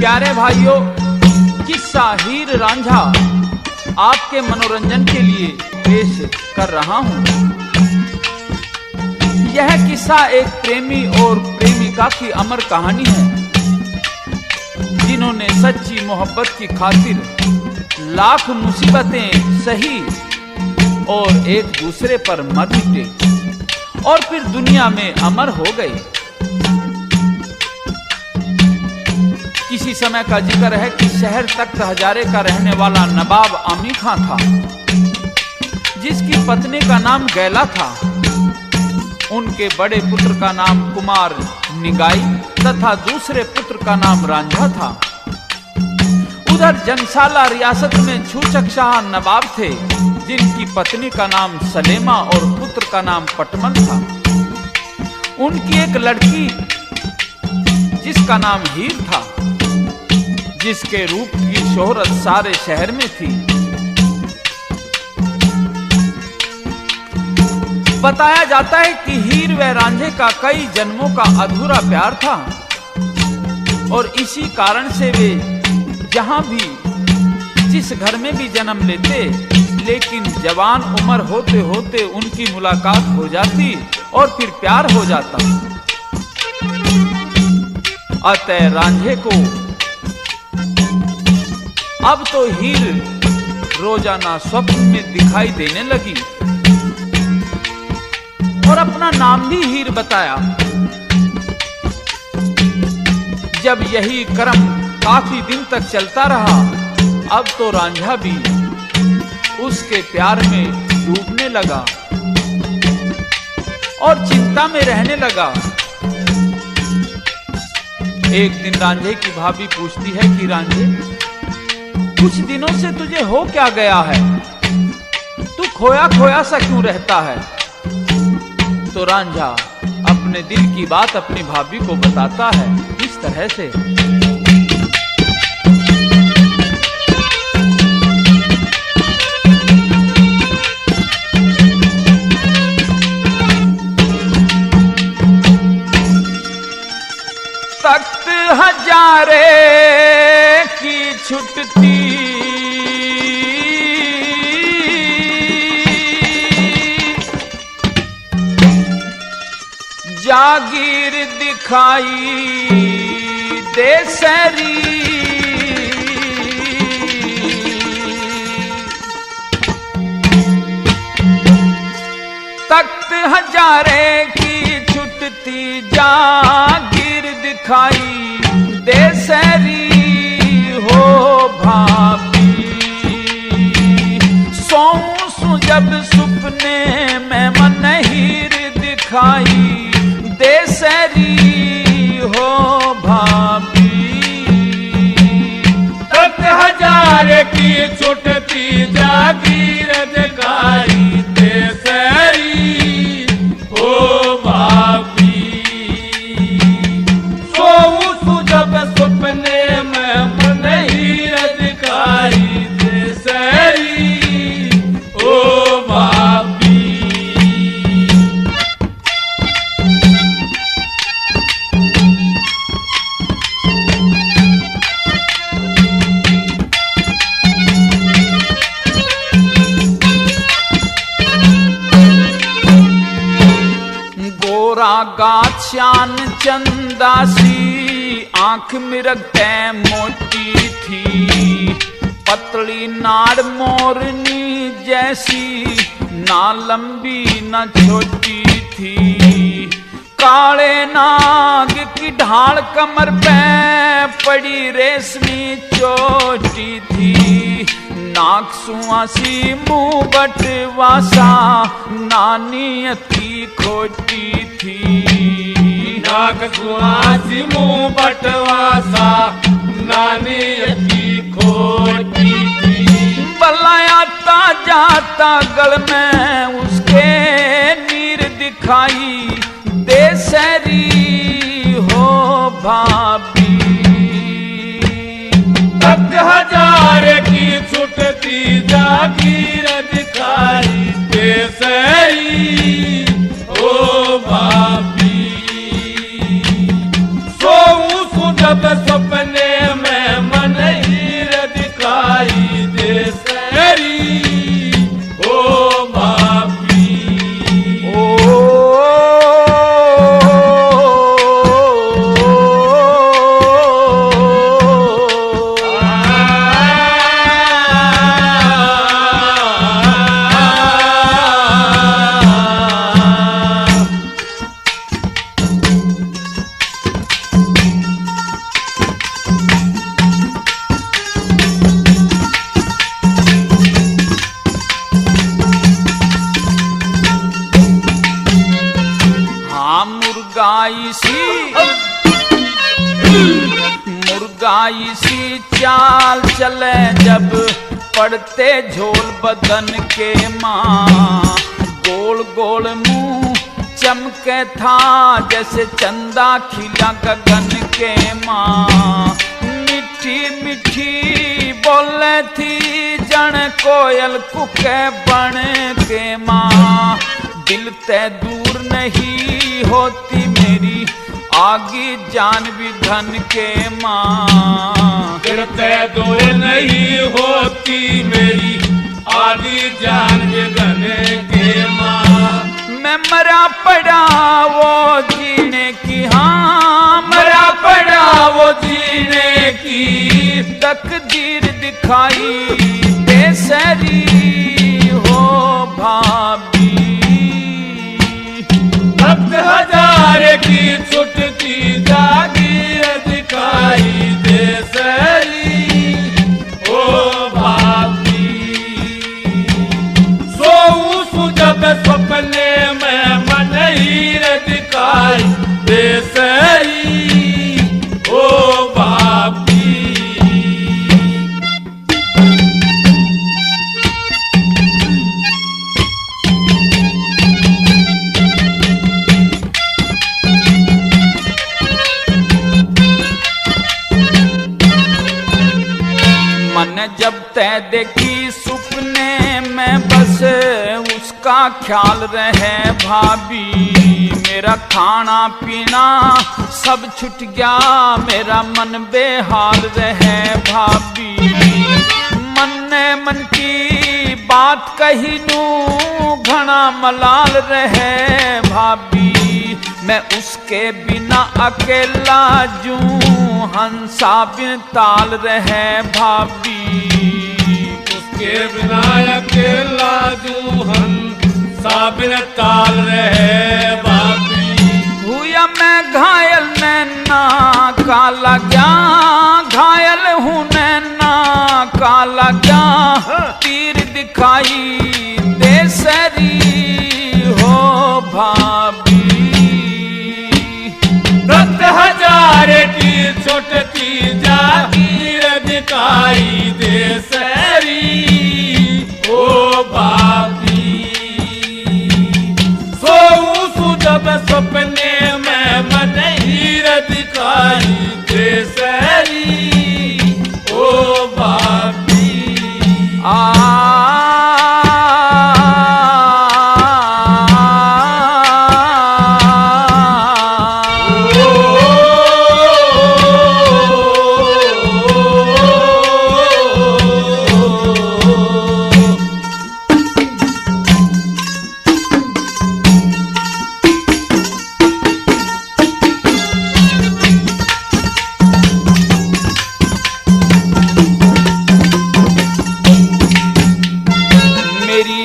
प्यारे भाइयों, किस्सा हीर रांझा आपके मनोरंजन के लिए पेश कर रहा हूं। यह किस्सा एक प्रेमी और प्रेमिका की अमर कहानी है, जिन्होंने सच्ची मोहब्बत की खातिर लाख मुसीबतें सही और एक दूसरे पर मर मिटे और फिर दुनिया में अमर हो गए। किसी समय का जिक्र है कि शहर तख्त हजारे का रहने वाला नवाब आमी खां था, जिसकी पत्नी का नाम गैला था। उनके बड़े पुत्र का नाम कुमार निगाई तथा दूसरे पुत्र का नाम रांझा था। उधर जनसाला रियासत में छूचक शाह नवाब थे, जिनकी पत्नी का नाम सलेमा और पुत्र का नाम पटमन था। उनकी एक लड़की जिसका नाम हीर था, जिसके रूप की शोहरत सारे शहर में थी। बताया जाता है कि हीर व रांझे का कई जन्मों का अधूरा प्यार था और इसी कारण से वे जहां भी जिस घर में भी जन्म लेते, लेकिन जवान उम्र होते होते उनकी मुलाकात हो जाती और फिर प्यार हो जाता। अतः रांझे को अब तो हीर रोजाना स्वप्न में दिखाई देने लगी और अपना नाम भी हीर बताया। जब यही क्रम काफी दिन तक चलता रहा, अब तो रांझा भी उसके प्यार में डूबने लगा और चिंता में रहने लगा। एक दिन रांझे की भाभी पूछती है कि रांझे, कुछ दिनों से तुझे हो क्या गया है? तू खोया खोया सा क्यों रहता है? तो रांझा अपने दिल की बात अपनी भाभी को बताता है इस तरह से। तख्त हजारे की छुटती जागीर दिखाई दे सरी, तख्त हजारे की छुटती जागीर दिखाई दे सरी हो भाभी। सोऊं जब सुपने में मन हीर दिखाई दे सरी हो भाभी। तख्त हजारे की छुटती जागीर दिखाई दे सरी हो भाभी। सोऊं जब सुपने में मन हीर दिखाई दे सरी हो भाभी। गाछान चंदासी आंख मिरगते मोटी थी, पतली नाड़ मोरनी जैसी, ना लंबी ना छोटी थी। काले नाग की ढाल कमर पे पड़ी रेशमी चोटी थी। नाक सुआसी मुंह बटवासा, नानियती खोटी थी। नाक सुआसी मुंह बटवासा, नानियती खोटी थी। बलाया जाता गल में उसके नीर दिखाई दे सरी हो भाभी। तख्त हजारे की छुटती जागीर दिखाई दे सरी हो भाभी। सोऊं जब सपने में आई सी चाल चले जब पड़ते झोल बदन के माँ, गोल गोल मुंह चमके था जैसे चंदा खिला गगन के माँ, मीठी मीठी बोले थी जन कोयल कुके बन के माँ, दिल ते दूर नहीं होती मेरी आगे जान भी धन के माँ, दिल ते दूर नहीं होती मेरी आदि जान भी धन के माँ। मैं मरा पड़ा वो जीने की, हाँ मरा पड़ा वो जीने की, तकदीर दिखाई बेसरी हो भाभी, भक्त हजार की छुटती जागीर दिखाई दे सरी ओ भाभी, सोऊं जब सपने में मन हीर दिखाई दे सरी ओ भाभी। मन जब तय देखी सुपने में बस उसका ख्याल रहे भाभी, मेरा खाना पीना सब छूट गया मेरा मन बेहाल रहे भाभी, मन ने मन की बात कही नू घना मलाल रहे भाभी, मैं उसके बिना अकेला जूं हंसा बिन ताल रहे भाभी, उसके बिना अकेला जूं हंसा बिन ताल रहे भाभी, हुआ मैं घायल नैना काला क्या, घायल हूँ नैना काला क्या, तीर दिखाई दे सरी हो भाभी, भक्त हजार की छुटती जागीर दिखाई दे सरी ओ भाभी, सोऊं जब सपने में मन हीर दिखाई दे सरी ओ भाभी।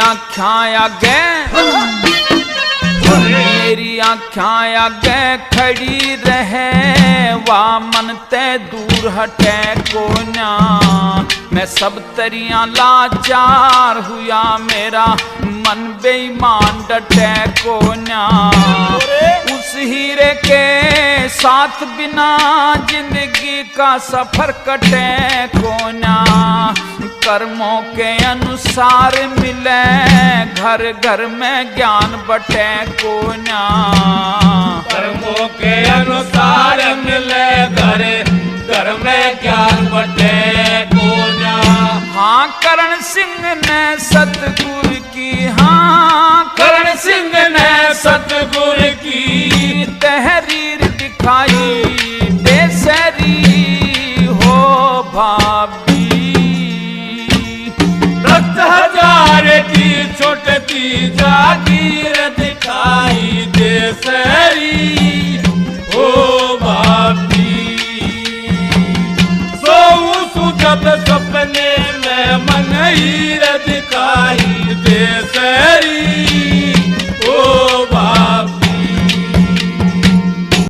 आँखें आगे मेरी आँखें आगे खड़ी रहे वाह मन ते दूर हटे को ना, मैं सब तरियां लाचार हुआ मेरा मन बेईमान डटे को ना, उस हीरे के साथ बिना जिंदगी का सफर कटे को ना, कर्मों के अनुसार मिले घर घर में ज्ञान बटे को ना, कर्मों के अनुसार मिले घर घर में ज्ञान बटे को ना। हाँ करण सिंह ने सतगुरु की, हाँ करण सिंह ने सतगुरु की तहरीर दिखाई बेसरी हो भाभी, भक्त हजार की छुटती जागीर दिखाई दे सरी ओ भाभी, सोऊं जब